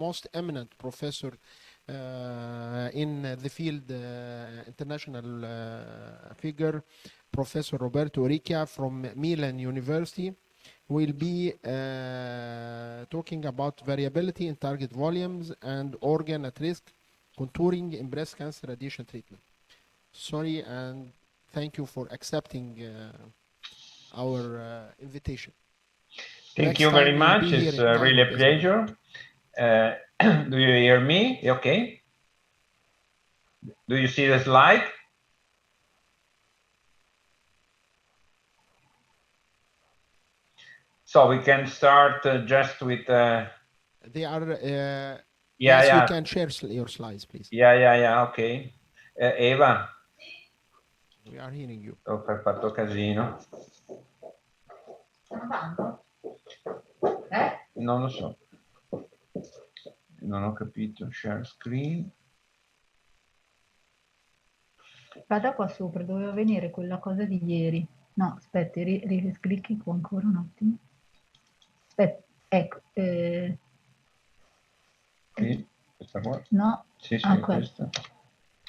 most eminent professor in the field, international figure, Professor Roberto Ricchia from Milan University, will be talking about variability in target volumes and organ at risk, contouring in breast cancer radiation treatment. Sorry, and thank you for accepting our invitation. Thank you very much. It's really a pleasure. Do you hear me? Okay. Do you see the slide? So we can start just with. They are. Yes, you can share your slides, please. Yeah. Okay. Eva. We are hearing you. Ho fatto casino. Non lo so. Non ho capito. Share screen. Vada qua sopra, doveva venire quella cosa di ieri. No, aspetti, clicchi qua ancora un attimo. Aspetta, ecco. Qui, questa qua? No, sì, questa.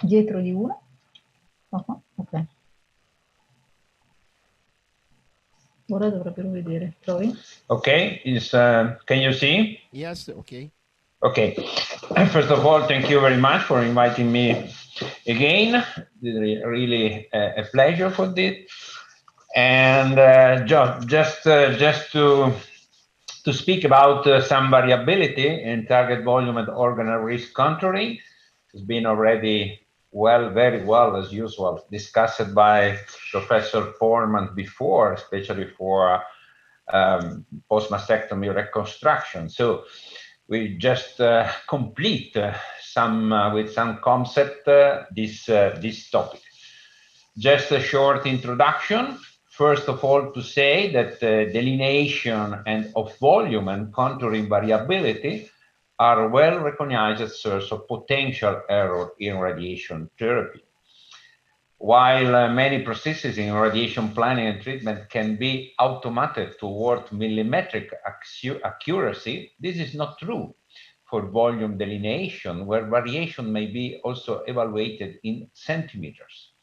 Dietro di una. Ok. Ora dovrebbero vedere. Provi. Ok, can you see? Yes, okay. Okay. First of all, thank you very much for inviting me again. Really a pleasure for this. And just to speak about some variability in target volume and organelle risk contouring has been already very well, as usual, discussed by Professor Foreman before, especially for post-mastectomy reconstruction. So we just complete with some concept this topic. Just a short introduction. First of all, to say that delineation of volume and contouring variability are well recognized as source of potential error in radiation therapy. While many processes in radiation planning and treatment can be automated toward millimetric accuracy, this is not true for volume delineation, where variation may be also evaluated in centimeters.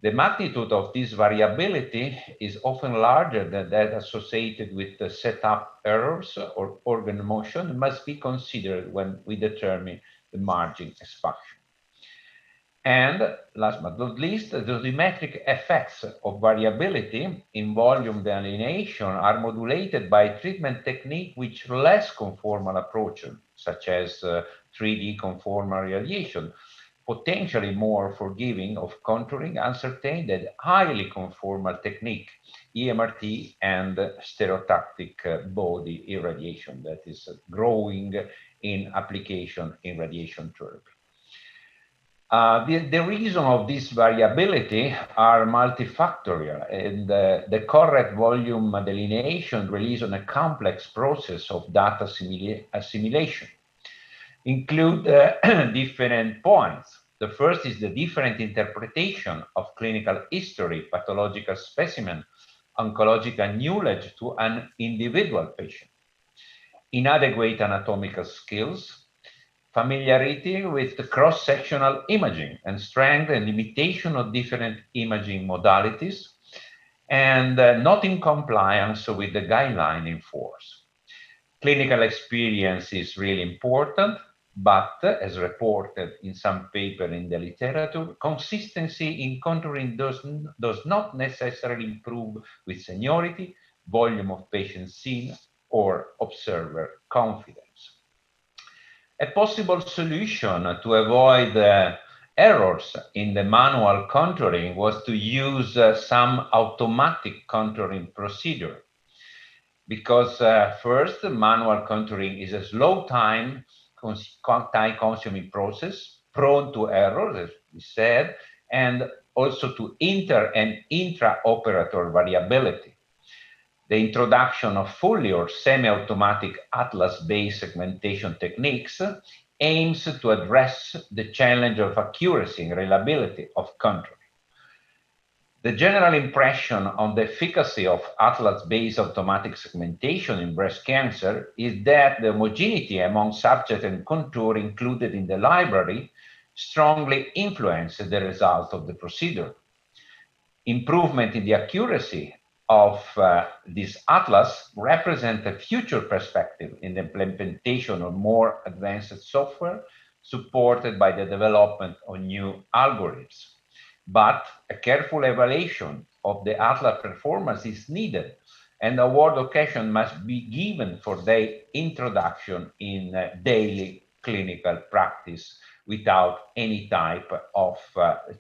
The magnitude of this variability is often larger than that associated with the setup errors or organ motion and must be considered when we determine the margin expansion. And last but not least, the dosimetric effects of variability in volume delineation are modulated by treatment technique which less conformal approaches, such as 3D conformal radiation, potentially more forgiving of contouring, uncertain than highly conformal technique, EMRT and stereotactic body irradiation that is growing in application in radiation therapy. The reason of this variability are multifactorial, and the correct volume delineation relies on a complex process of data assimilation. Include different points. The first is the different interpretation of clinical history, pathological specimen, oncological knowledge to an individual patient. Inadequate anatomical skills, familiarity with the cross-sectional imaging and strength and limitation of different imaging modalities, and not in compliance with the guideline in force. Clinical experience is really important, but as reported in some paper in the literature, consistency in contouring does not necessarily improve with seniority, volume of patients seen, or observer confidence. A possible solution to avoid errors in the manual contouring was to use some automatic contouring procedure. Because first, manual contouring is a slow time-consuming process, prone to errors, as we said, and also to inter- and intra-operator variability. The introduction of fully or semi-automatic atlas-based segmentation techniques aims to address the challenge of accuracy and reliability of contouring. The general impression on the efficacy of atlas-based automatic segmentation in breast cancer is that the homogeneity among subject and contour included in the library strongly influenced the result of the procedure. Improvement in the accuracy of this atlas represent a future perspective in the implementation of more advanced software supported by the development of new algorithms. But a careful evaluation of the atlas performance is needed, and award occasion must be given for their introduction in daily clinical practice without any type of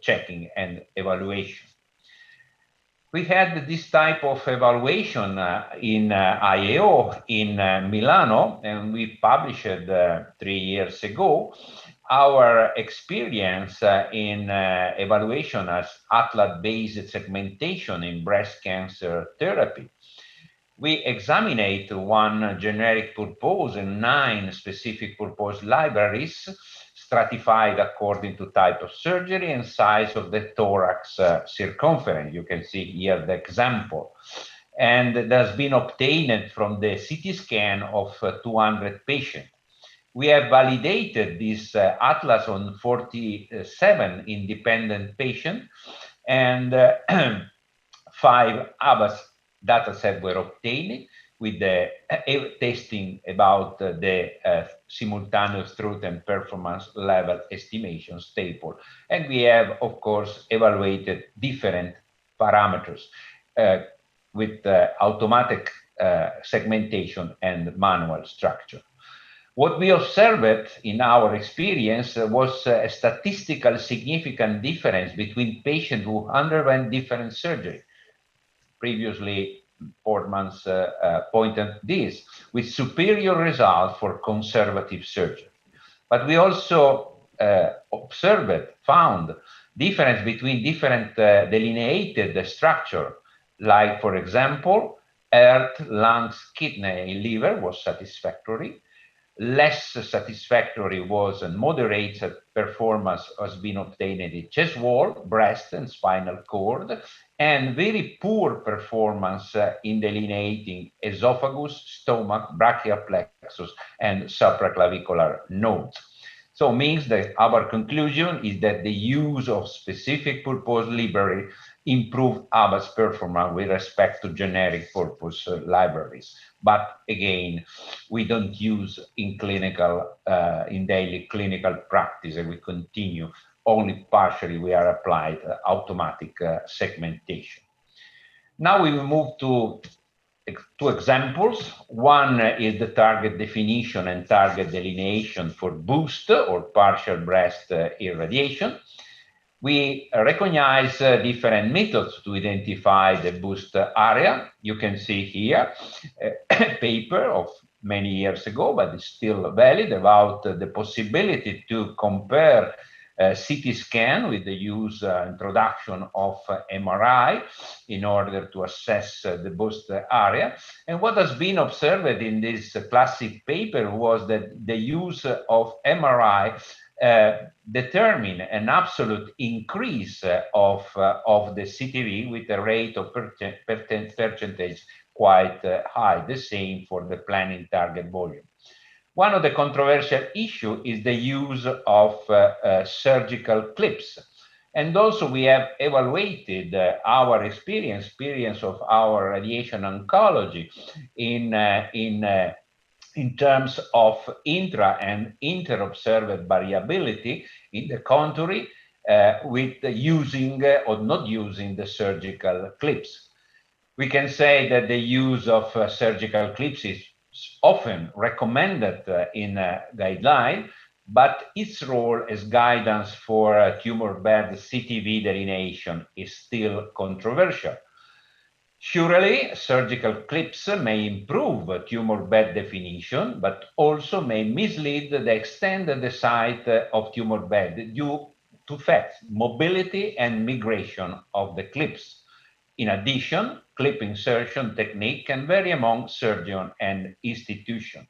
checking and evaluation. We had this type of evaluation in IAO in Milano, and we published 3 years ago our experience in evaluation as atlas-based segmentation in breast cancer therapy. We examined one generic purpose and 9 specific purpose libraries stratified according to type of surgery and size of the thorax circumference. You can see here the example. And it has been obtained from the CT scan of 200 patients. We have validated this atlas on 47 independent patients, and 5 ABAS dataset were obtained with the testing about the simultaneous truth and performance level estimations table. And we have, of course, evaluated different parameters with automatic segmentation and manual structure. What we observed in our experience was a statistical significant difference between patients who underwent different surgery. Previously, Portman's pointed this, with superior results for conservative surgery. But we also found difference between different delineated structure, like, for example, heart, lungs, kidney, liver was satisfactory. Less satisfactory was a moderate performance has been obtained in chest wall, breast, and spinal cord, and very poor performance in delineating esophagus, stomach, brachial plexus, and supraclavicular nodes. So means that our conclusion is that the use of specific purpose library improve ABA's performance with respect to generic purpose libraries. But again, we don't use in clinical, in daily clinical practice, and we continue only partially we are applied automatic segmentation. Now we will move to 2 examples. One is the target definition and target delineation for boost or partial breast irradiation. We recognize different methods to identify the boost area. You can see here a paper of many years ago, but it's still valid, about the possibility to compare CT scan with the use introduction of MRI in order to assess the boost area. And what has been observed in this classic paper was that the use of MRI determine an absolute increase of the CTV with a rate of percentage quite high, the same for the planning target volume. One of the controversial issues is the use of surgical clips. And also we have evaluated our experience of our radiation oncology in terms of intra and inter-observed variability in the contouring with using or not using the surgical clips. We can say that the use of surgical clips is often recommended in a guideline, but its role as guidance for tumor bed CTV delineation is still controversial. Surely, surgical clips may improve tumor bed definition, but also may mislead the extent of the site of tumor bed due to facts, mobility and migration of the clips. In addition, clip insertion technique can vary among surgeon and institution.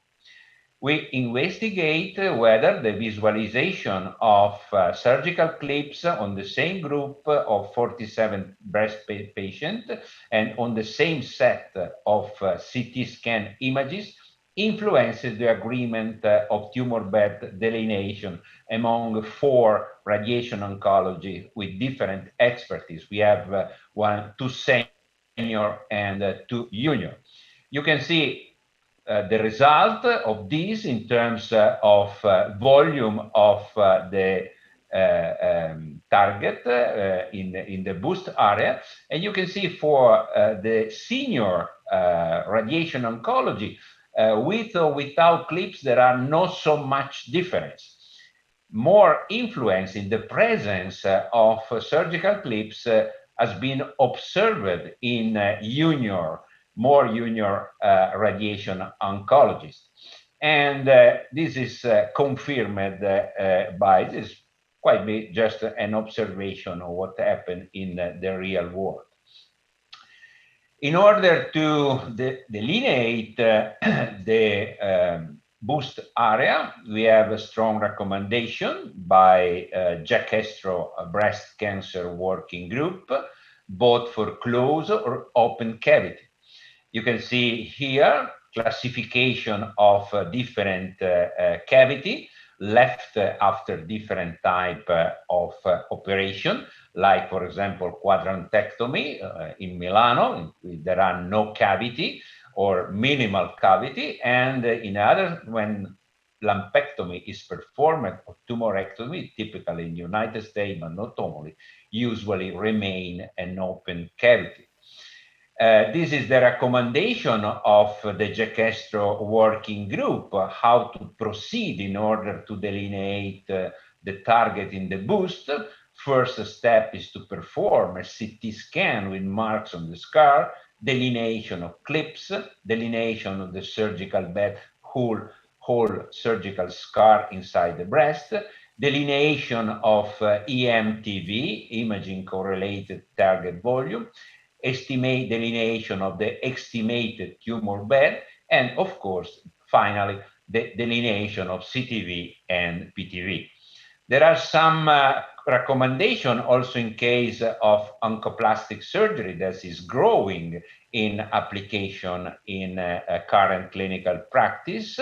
we investigate whether the visualization of surgical clips on the same group of 47 breast patients and on the same set of CT scan images influences the agreement of tumor bed delineation among 4 radiation oncology with different expertise. We have two senior and 2 junior. You can see the result of this in terms of volume of the target in the boost area. And you can see for the senior radiation oncology, with or without clips, there are not so much difference. More influence in the presence of surgical clips has been observed in more junior radiation oncologists. And this is confirmed by this, quite be just an observation of what happened in the real world. In order to delineate the boost area, we have a strong recommendation by Jack Estro Breast Cancer Working Group, both for closed or open cavity. You can see here classification of different cavity left after different type of operation, like for example quadrantectomy in Milano, there are no cavity or minimal cavity, and in others when lumpectomy is performed or tumorectomy, typically in the United States but not only, usually remain an open cavity. This is the recommendation of the Jack Estro working group, how to proceed in order to delineate the target in the boost. First step is to perform a CT scan with marks on the scar, delineation of clips, delineation of the surgical bed, whole surgical scar inside the breast, delineation of EMTV, imaging correlated target volume, estimate delineation of the estimated tumor bed, and of course, finally, the delineation of CTV and PTV. There are some recommendations also in case of oncoplastic surgery that is growing in application in current clinical practice.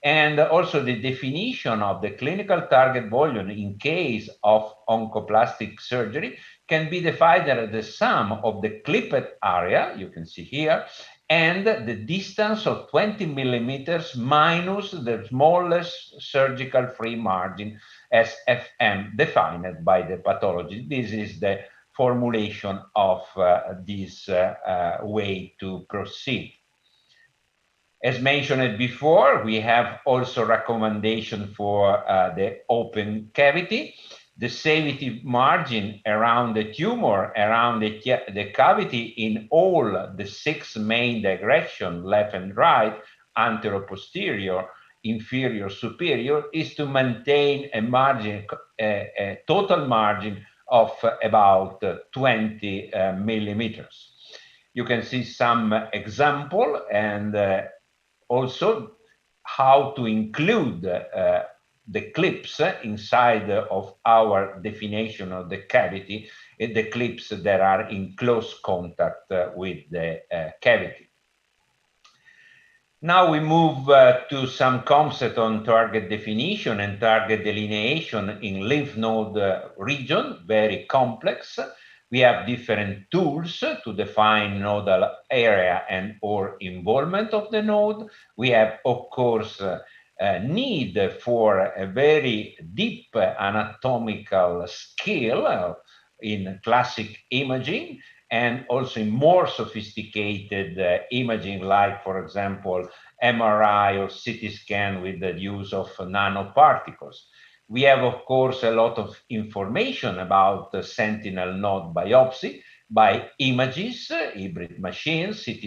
And also the definition of the clinical target volume in case of oncoplastic surgery can be defined as the sum of the clipped area, you can see here, and the distance of 20 millimeters minus the smallest surgical free margin, SFM, defined by the pathology. This is the formulation of this way to proceed. As mentioned before, we have also recommendation for the open cavity. The safety margin around the tumor, around the cavity in all the 6 main directions, left and right, anterior, posterior, inferior, superior, is to maintain a margin, a total margin of about 20 millimeters. You can see some example and also how to include the clips inside of our definition of the cavity, the clips that are in close contact with the cavity. Now we move to some concept on target definition and target delineation in lymph node region, very complex. We have different tools to define nodal area and or involvement of the node. We have, of course, need for a very deep anatomical skill in classic imaging and also in more sophisticated imaging, like, for example, MRI or CT scan with the use of nanoparticles. We have, of course, a lot of information about the sentinel node biopsy by images, hybrid machines, CT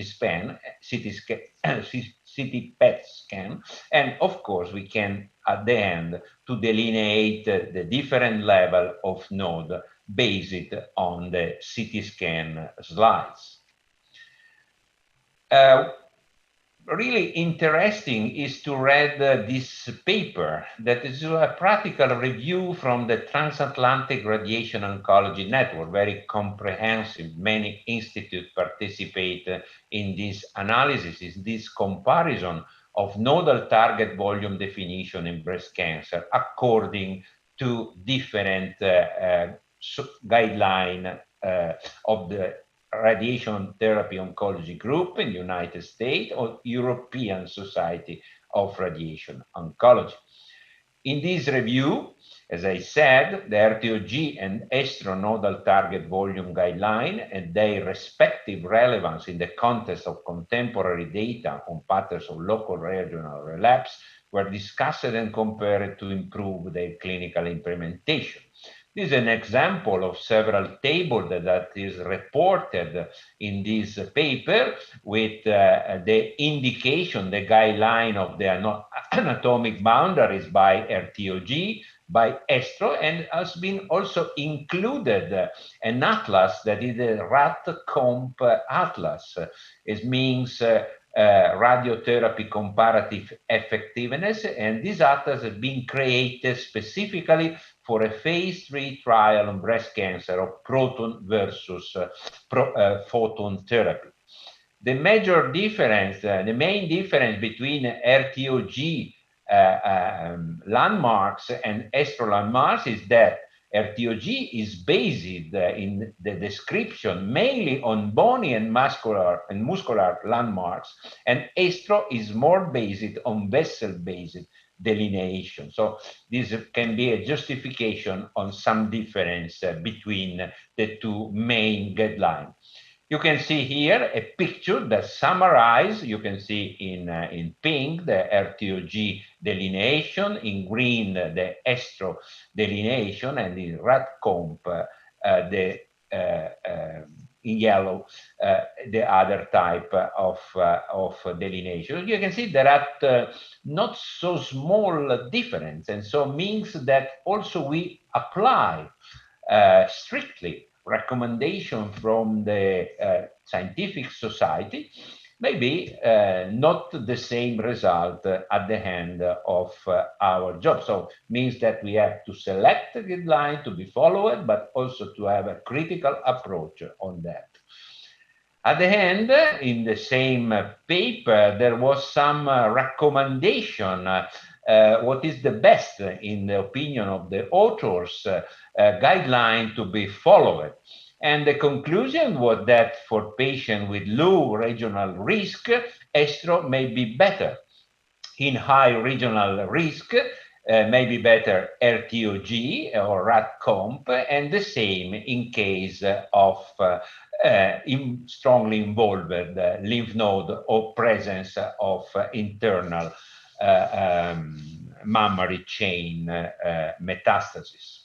PET scan, and of course, we can, at the end, to delineate the different level of node based on the CT scan slides. really interesting is to read this paper that is a practical review from the Transatlantic Radiation Oncology Network, very comprehensive. Many institutes participate in this analysis, in this comparison of nodal target volume definition in breast cancer according to different guideline of the Radiation Therapy Oncology Group in the United States or European Society of Radiation Oncology. In this review, as I said, the RTOG and estronodal target volume guideline and their respective relevance in the context of contemporary data on patterns of local regional relapse were discussed and compared to improve their clinical implementation. This is an example of several tables that is reported in this paper with the indication, the guideline of the anatomic boundaries by RTOG, by estro, and has been also included an atlas that is the RAT-COMP atlas. It means radiotherapy comparative effectiveness, and this atlas has been created specifically for a phase 3 trial on breast cancer of proton versus photon therapy. The major difference, the main difference between RTOG landmarks and estro landmarks is that RTOG is based in the description mainly on bony and muscular landmarks, and estro is more based on vessel-based delineation. So this can be a justification on some difference between the two main guidelines. You can see here a picture that summarizes, you can see in pink, the RTOG delineation, in green, the estro delineation, and in red comp, in yellow, the other type of delineation. You can see there are not so small difference, and so means that also we apply strictly recommendation from the scientific society, maybe not the same result at the end of our job. So means that we have to select a guideline to be followed, but also to have a critical approach on that. At the end, in the same paper, there was some recommendation what is the best, in the opinion of the authors, guideline to be followed. And the conclusion was that for patients with low regional risk, estro may be better. In high regional risk, maybe better RTOG or RAT-COMP, and the same in case of strongly involved lymph node or presence of internal mammary chain metastasis.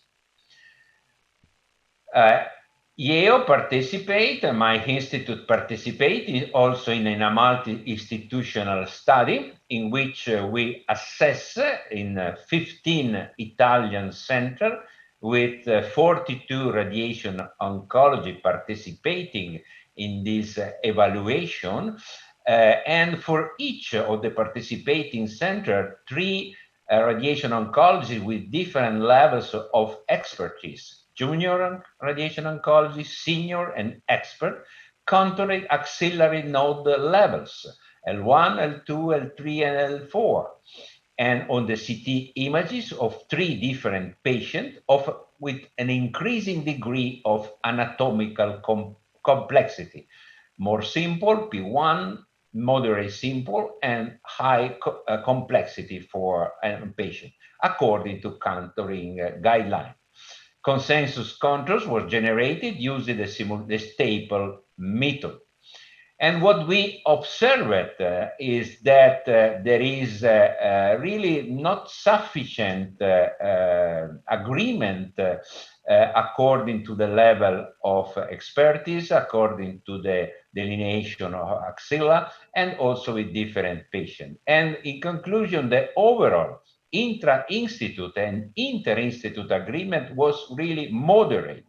Yale participate, my institute participated also in a multi-institutional study in which we assess in 15 Italian centers with 42 radiation oncology participating in this evaluation. And for each of the participating centers, 3 radiation oncology with different levels of expertise: junior radiation oncology, senior, and expert, contouring axillary node levels, L1, L2, L3, and L4. And on the CT images of 3 different patients with an increasing degree of anatomical complexity. More simple, P1, moderate simple, and high complexity for a patient, according to contouring guidelines. Consensus contours were generated using the staple method. And what we observed is that there is really not sufficient agreement according to the level of expertise, according to the delineation of axilla, and also with different patients. And in conclusion, the overall intra-institute and inter-institute agreement was really moderate.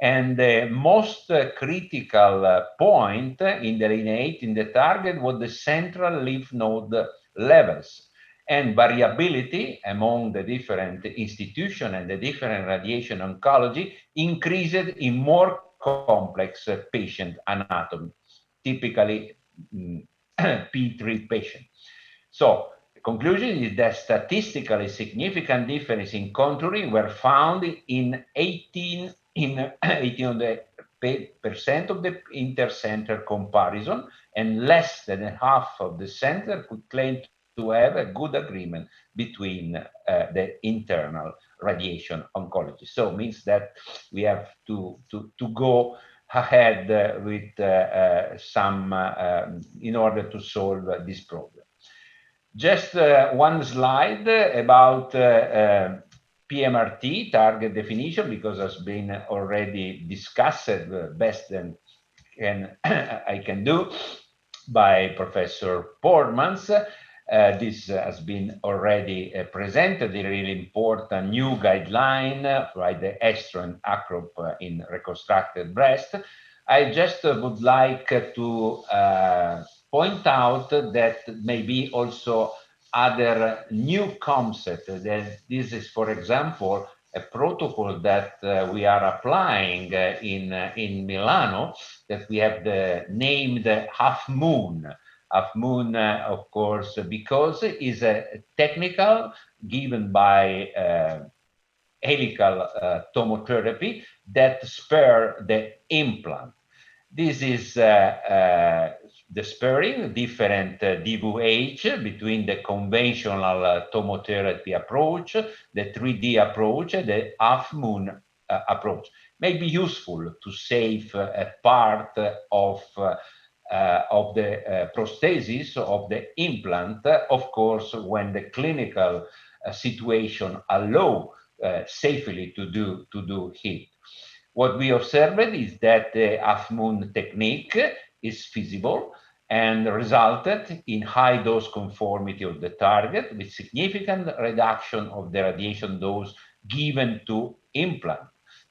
And the most critical point in delineating the target was the central lymph node levels. And variability among the different institutions and the different radiation oncology increased in more complex patient anatomy, typically P3 patients. So the conclusion is that statistically significant difference in contouring were found in 18 of the percent of the inter-center comparison, and less than half of the center could claim to have a good agreement between the internal radiation oncology. So it means that we have to go ahead with some in order to solve this problem. Just one slide about PMRT, target definition, because has been already discussed best than I can do by Professor Portmans. This has been already presented, a really important new guideline by the Estro and Acrop in reconstructed breast. I just would like to point out that maybe also other new concept. That this is, for example, a protocol that we are applying in Milano, that we have named Half Moon. Half Moon, of course, because is a technical given by helical tomotherapy that spare the implant. This is the sparing, different DVH between the conventional tomotherapy approach, the 3D approach, the half moon approach. May be useful to save a part of the prosthesis of the implant, of course, when the clinical situation allow safely to do it. What we observed is that the half moon technique is feasible and resulted in high dose conformity of the target with significant reduction of the radiation dose given to implant,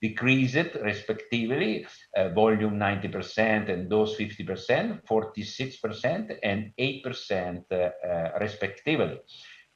decreased respectively volume 90% and dose 50%, 46% and 8% respectively.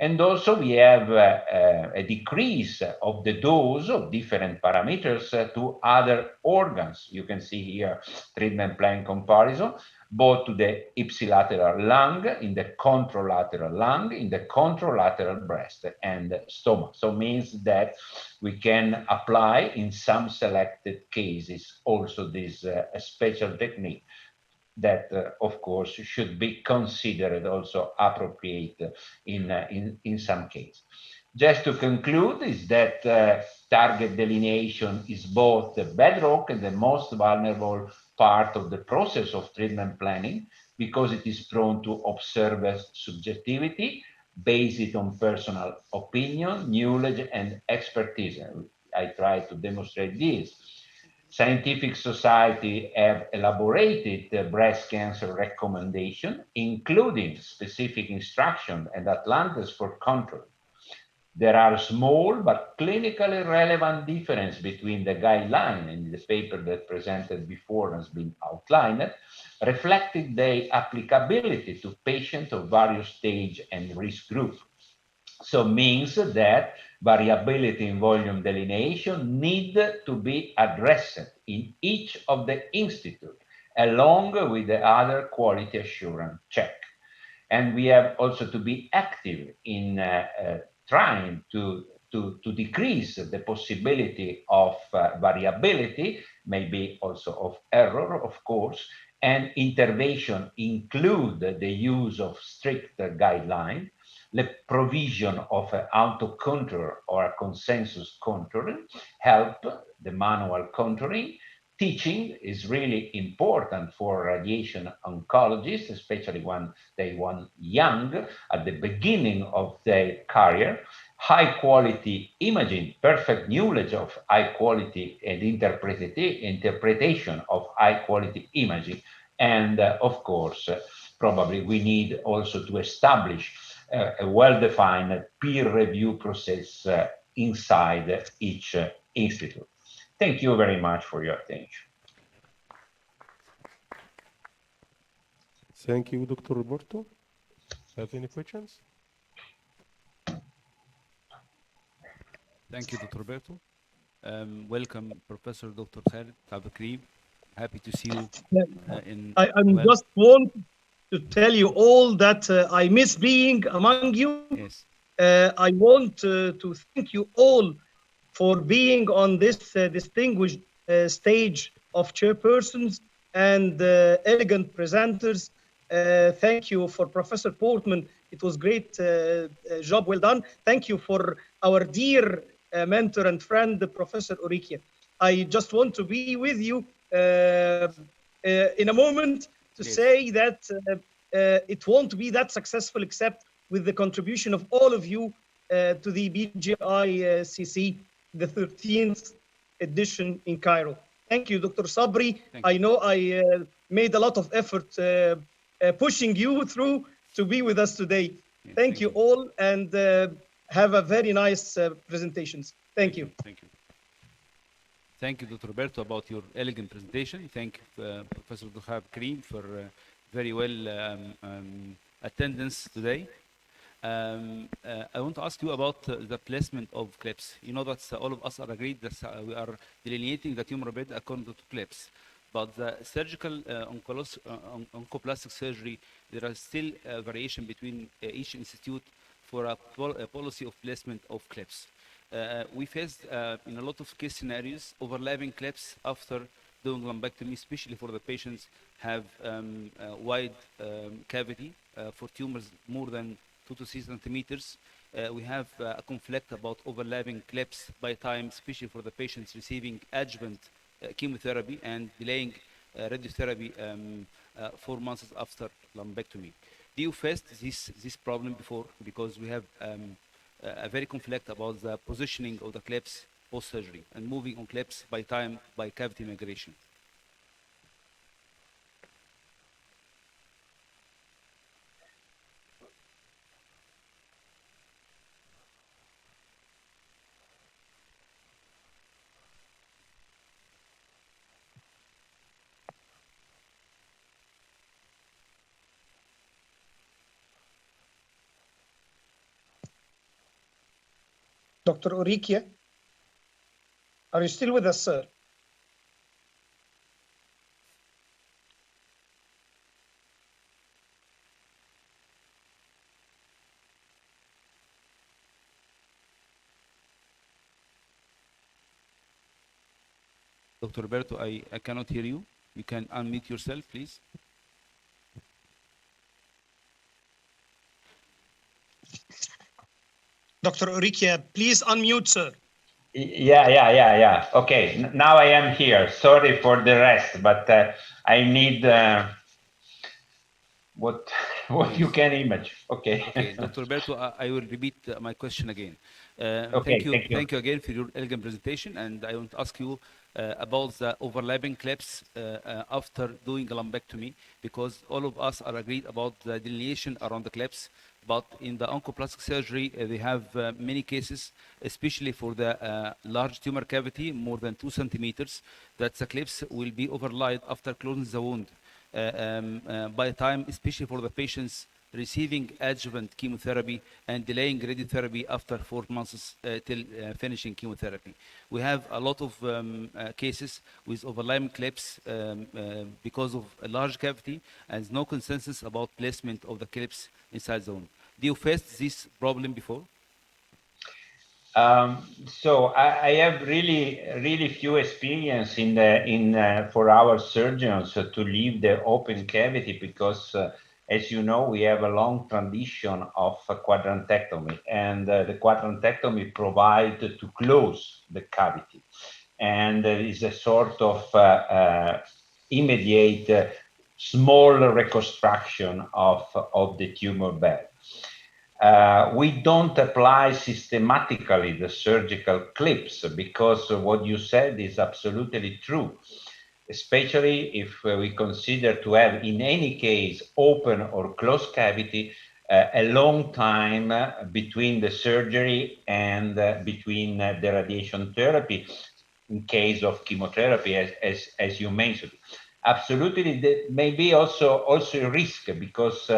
And also we have a decrease of the dose of different parameters to other organs. You can see here treatment plan comparison, both to the ipsilateral lung, in the contralateral lung, in the contralateral breast and stomach. So means that we can apply in some selected cases also this special technique that, of course, should be considered also appropriate in some cases. Just to conclude is that target delineation is both the bedrock and the most vulnerable part of the process of treatment planning, because it is prone to observe subjectivity based on personal opinion, knowledge, and expertise. I try to demonstrate this. Scientific society have elaborated the breast cancer recommendation, including specific instruction and atlantis for control. There are small but clinically relevant differences between the guideline and the paper that presented before has been outlined, reflecting their applicability to patients of various stage and risk group. So means that variability in volume delineation need to be addressed in each of the institute, along with the other quality assurance check. And we have also to be active in trying to decrease the possibility of variability, maybe also of error, of course, and intervention include the use of strict guidelines, the provision of an auto contour or a consensus contouring, help the manual contouring. Teaching is really important for radiation oncologists, especially when they want young at the beginning of their career. High quality imaging, perfect knowledge of high quality and interpretation of high quality imaging. And of course, probably we need also to establish a well-defined peer review process inside each institute. Thank you very much for your attention. Thank you, Dr. Roberto. Have any questions? Thank you, Dr. Roberto. Welcome, Professor Dr. Khaled Abakri. Happy to see you I'm just want to tell you all that I miss being among you. Yes. I want to thank you all for being on this distinguished stage of chairpersons and elegant presenters. Thank you for Professor Portman. It was great job well done. Thank you for our dear mentor and friend, Professor Orikia. I just want to be with you in a moment to Yes. say that it won't be that successful except with the contribution of all of you to the BGICC, the 13th edition in Cairo. Thank you, Dr. Sabri. Thank I know I made a lot of effort pushing you through to be with us today. Yes, Thank you all, and have a very nice presentations. Thank you. Thank you. Thank you, Dr. Roberto, about your elegant presentation. Thank Professor Duhab Karim for very well attendance today. I want to ask you about the placement of clips. You know that all of us are agreed that we are delineating the tumor bed according to clips. But the surgical oncoplastic surgery, there is still a variation between each institute for a policy of placement of clips. We faced in a lot of case scenarios overlapping clips after doing lumpectomy, especially for the patients have wide cavity for tumors more than 2 to 3 centimeters. We have a conflict about overlapping clips by time, especially for the patients receiving adjuvant chemotherapy and delaying radiotherapy 4 months after lumpectomy. Do you face this problem before? Because we have a very conflict about the positioning of the clips post-surgery and moving on clips by time by cavity migration. Dr. Orikia, are you still with us, sir? Dr. Roberto, I cannot hear you. You can unmute yourself, please. Dr. Orikia, please unmute, sir. Yeah. Okay, now I am here. Sorry for the rest, but I need what Yes. you can imagine. Okay. Okay, Dr. Roberto, I will repeat my question again. Okay, thank you. Thank you again for your elegant presentation, and I want to ask you about the overlapping clips after doing a lumpectomy, because all of us are agreed about the delineation around the clips. But in the oncoplastic surgery, they have many cases, especially for the large tumor cavity, more than 2 centimeters, that the clips will be overlaid after closing the wound. By the time, especially for the patients receiving adjuvant chemotherapy and delaying radiotherapy after 4 months till finishing chemotherapy. We have a lot of cases with overlapping clips because of a large cavity and no consensus about placement of the clips inside the wound. Do you face this problem before? So I have really few experience for our surgeons to leave the open cavity because, as you know, we have a long tradition of quadrantectomy, and the quadrantectomy provides to close the cavity, and is a sort of immediate small reconstruction of the tumor bed. We don't apply systematically the surgical clips because what you said is absolutely true, especially if we consider to have in any case open or closed cavity a long time between the surgery and between the radiation therapy, in case of chemotherapy, as you mentioned. Absolutely, there may be also a risk, because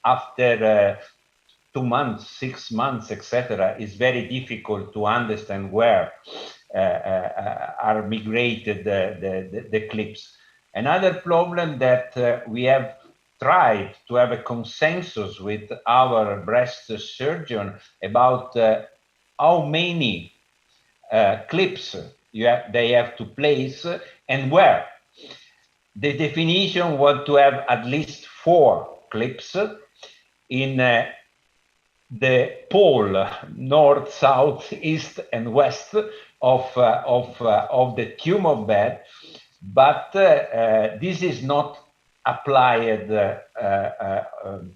after 2 months, 6 months, etc., it's very difficult to understand where are migrated the clips. Another problem that we have tried to have a consensus with our breast surgeon about how many clips they have to place and where. The definition was to have at least 4 clips in the pole, north, south, east, and west of the tumor bed, but this is not applied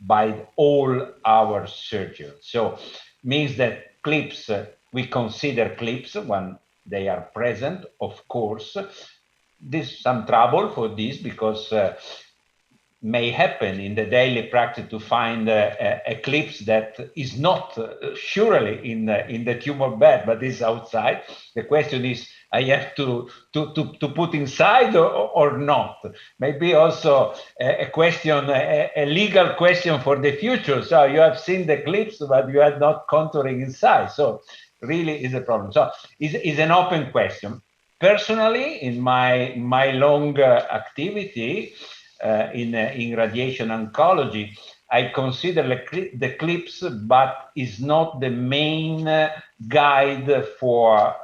by all our surgeons. So means that clips, we consider clips when they are present, of course. There's some trouble for this, because may happen in the daily practice to find a clips that is not surely in the tumor bed, but is outside. The question is, I have to put inside or not? Maybe also a question, a legal question for the future. So you have seen the clips, but you are not contouring inside. So really is a problem. So is an open question. Personally, in my long activity, in radiation oncology, I consider the clips, but is not the main guide for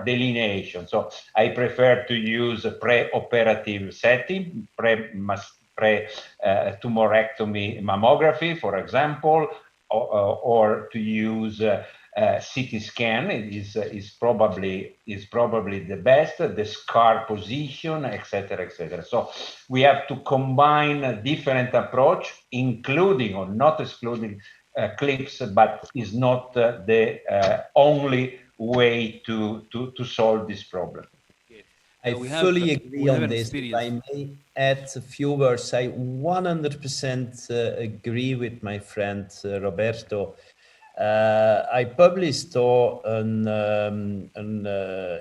delineation. So I prefer to use a pre-operative setting, tumorectomy mammography, for example, or to use CT scan is probably the best, the scar position, etc., etc. So we have to combine a different approach, including or not excluding clips, but is not the only way to solve this problem. I We fully agree have on an this. If I experience. may add a few words, I 100% agree with my friend Roberto. I published an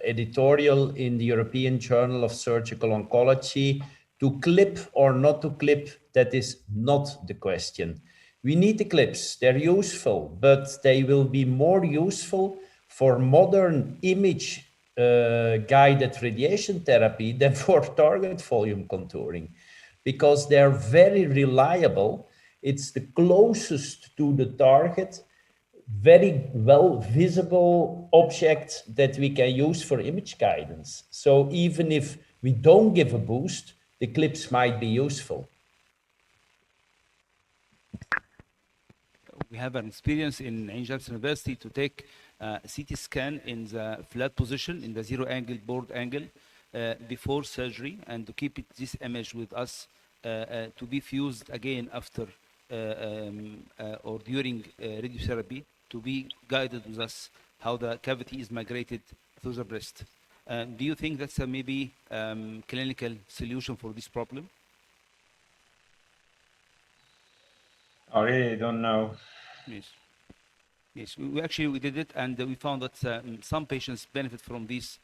editorial in the European Journal of Surgical Oncology. To clip or not to clip, that is not the question. We need the clips, they're useful, but they will be more useful for modern image guided radiation therapy than for target volume contouring, because they're very reliable. It's the closest to the target, very well visible object that we can use for image guidance. So even if we don't give a boost, the clips might be useful. We have an experience in Angels University to take CT scan in the flat position, in the zero angle board angle, before surgery, and to keep this image with us to be fused again after or during radiotherapy, to be guided with us how the cavity is migrated through the breast. Do you think that's a maybe clinical solution for this problem? I really don't know. Yes. Yes, we actually did it, and we found that some patients benefit from this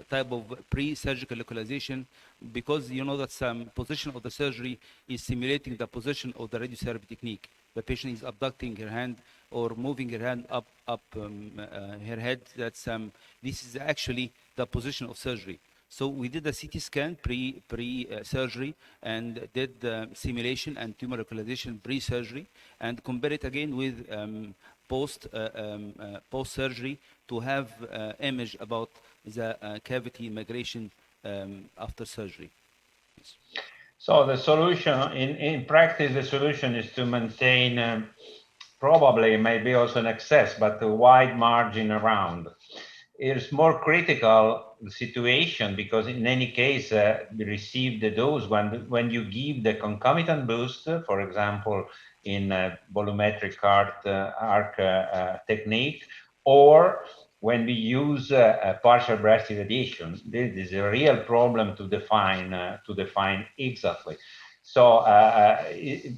type of pre-surgical localization, because you know that some position of the surgery is simulating the position of the radiotherapy technique. The patient is abducting her hand or moving her hand up her head. That's this is actually the position of surgery. So we did a CT scan pre-surgery and did the simulation and tumor localization pre-surgery, and compare it again with post-surgery to have image about the cavity migration after surgery. Yes. So the solution, in practice, the solution is to maintain probably maybe also an excess, but a wide margin around. It's more critical situation, because in any case, we receive the dose when you give the concomitant boost, for example, in volumetric arc technique, or when we use partial breast irradiation. This is a real problem to define exactly. So it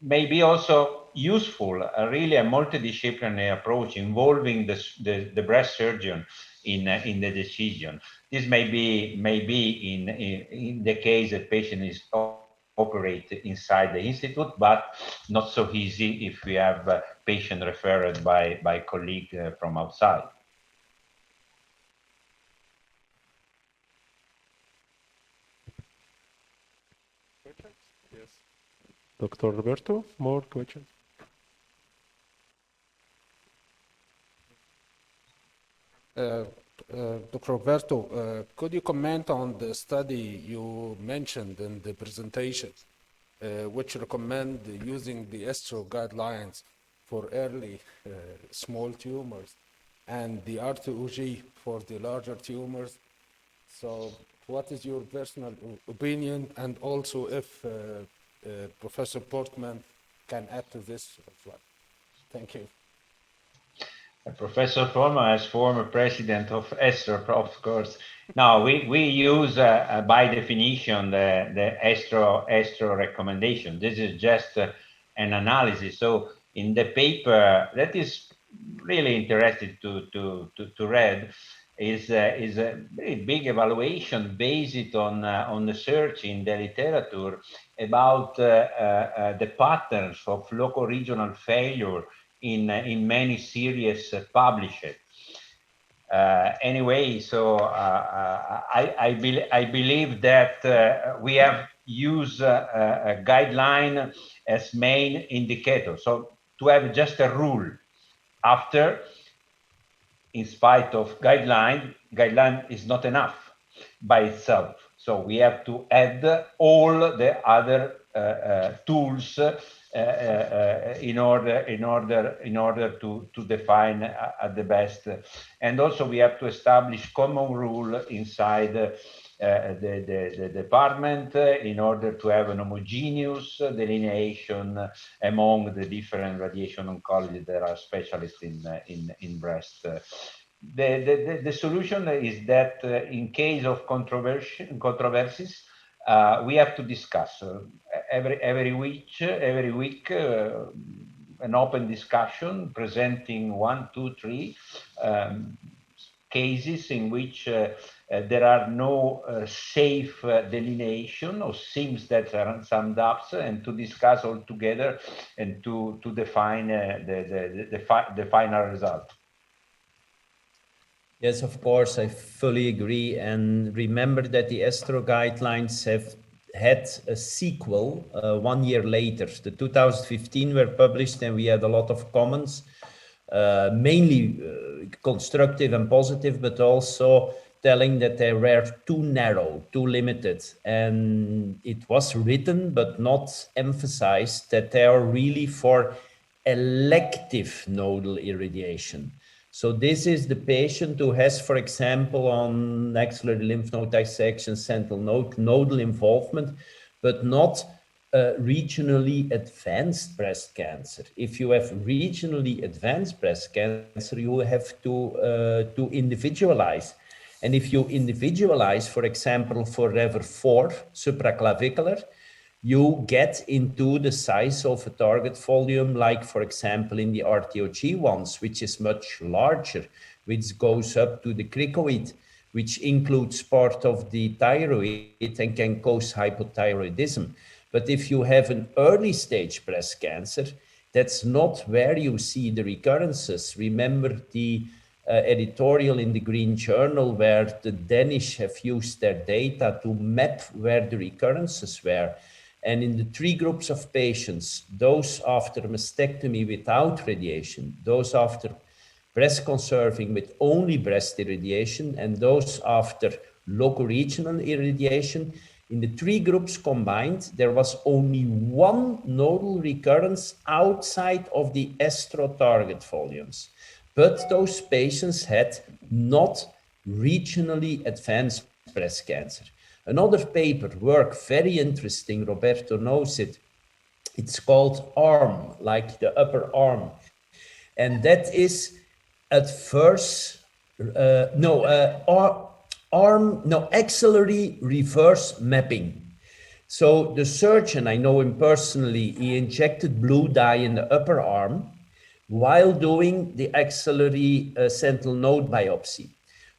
may be also useful, really a multidisciplinary approach involving the breast surgeon in the decision. This may be in the case that patient is operate inside the institute, but not so easy if we have a patient referred by colleague from outside. Yes. Dr. Roberto, more questions? Dr. Roberto, could you comment on the study you mentioned in the presentation, which recommend using the ESTRO guidelines for early small tumors and the RTOG for the larger tumors? So what is your personal opinion, and also if Professor Portman can add to this as well? Thank you. Professor Forma, as former president of ESTRO, of course. Now, we use, by definition, the ESTRO recommendation. This is just an analysis. So in the paper, that is really interesting to read, is a very big evaluation based on the search in the literature about the patterns of local regional failure in many series published. Anyway, so I believe that we have used a guideline as main indicator. So to have just a rule after, in spite of guideline is not enough by itself. So we have to add all the other tools in order to define at the best. And also we have to establish common rule inside the department in order to have an homogeneous delineation among the different radiation oncology that are specialists in breast. The solution is that in case of controversies, we have to discuss every week an open discussion presenting 1, 2, 3 cases in which there are no safe delineation, or seems that there are some doubts, and to discuss all together and to define the final result. Yes, of course, I fully agree. And remember that the ESTRO guidelines have had a sequel 1 year later. The 2015 were published, and we had a lot of comments, mainly constructive and positive, but also telling that they were too narrow, too limited. And it was written, but not emphasized, that they are really for elective nodal irradiation. So this is the patient who has, for example, on axillary lymph node dissection, sentinel nodal involvement, but not regionally advanced breast cancer. If you have regionally advanced breast cancer, you have to individualize. And if you individualize, for example, for Rever 4 supraclavicular, you get into the size of a target volume, like, for example, in the RTOG ones, which is much larger, which goes up to the cricoid, which includes part of the thyroid and can cause hypothyroidism. But if you have an early stage breast cancer, that's not where you see the recurrences. Remember the editorial in the Green Journal where the Danish have used their data to map where the recurrences were. And in the 3 groups of patients, those after mastectomy without radiation, those after breast conserving with only breast irradiation, and those after local regional irradiation, in the 3 groups combined, there was only 1 nodal recurrence outside of the ESTRO target volumes. But those patients had not regionally advanced breast cancer. Another paper, work, very interesting, Roberto knows it. It's called ARM, like the upper arm. And that is axillary reverse mapping. So the surgeon, I know him personally, he injected blue dye in the upper arm while doing the axillary sentinel node biopsy.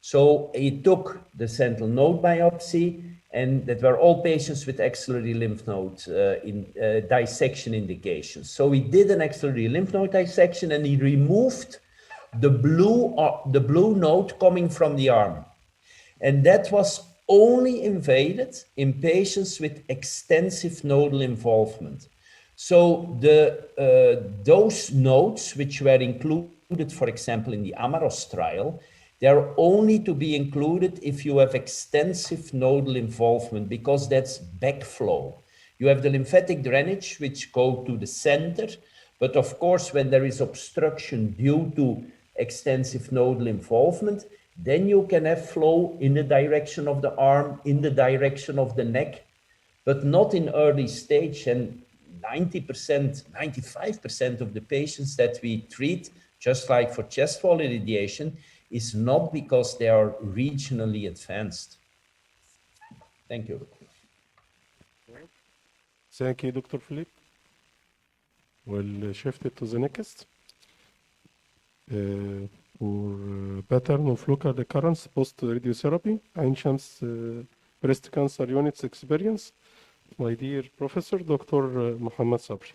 So he took the sentinel node biopsy, and that were all patients with axillary lymph node dissection indications. So he did an axillary lymph node dissection, and he removed the blue node coming from the arm. And that was only invaded in patients with extensive nodal involvement. So those nodes which were included, for example, in the Amaros trial, they're only to be included if you have extensive nodal involvement, because that's backflow. You have the lymphatic drainage, which go to the center, but of course, when there is obstruction due to extensive nodal involvement, then you can have flow in the direction of the arm, in the direction of the neck, but not in early stage. And 90%, 95% of the patients that we treat, just like for chest wall irradiation, is not because they are regionally advanced. Thank you. Thank you, Dr. Philippe. We'll shift it to the next. For pattern of local recurrence post-radiotherapy, ancient breast cancer units experience, my dear Professor Dr. Muhammad Sabri.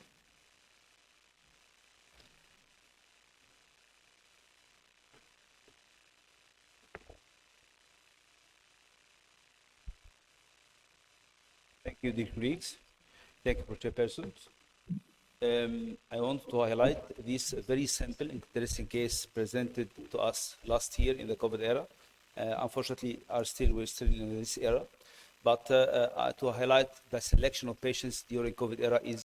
Thank you, dear colleagues. Thank you, chairpersons. I want to highlight this very simple, interesting case presented to us last year in the COVID era. Unfortunately, we're still in this era. But to highlight the selection of patients during COVID era is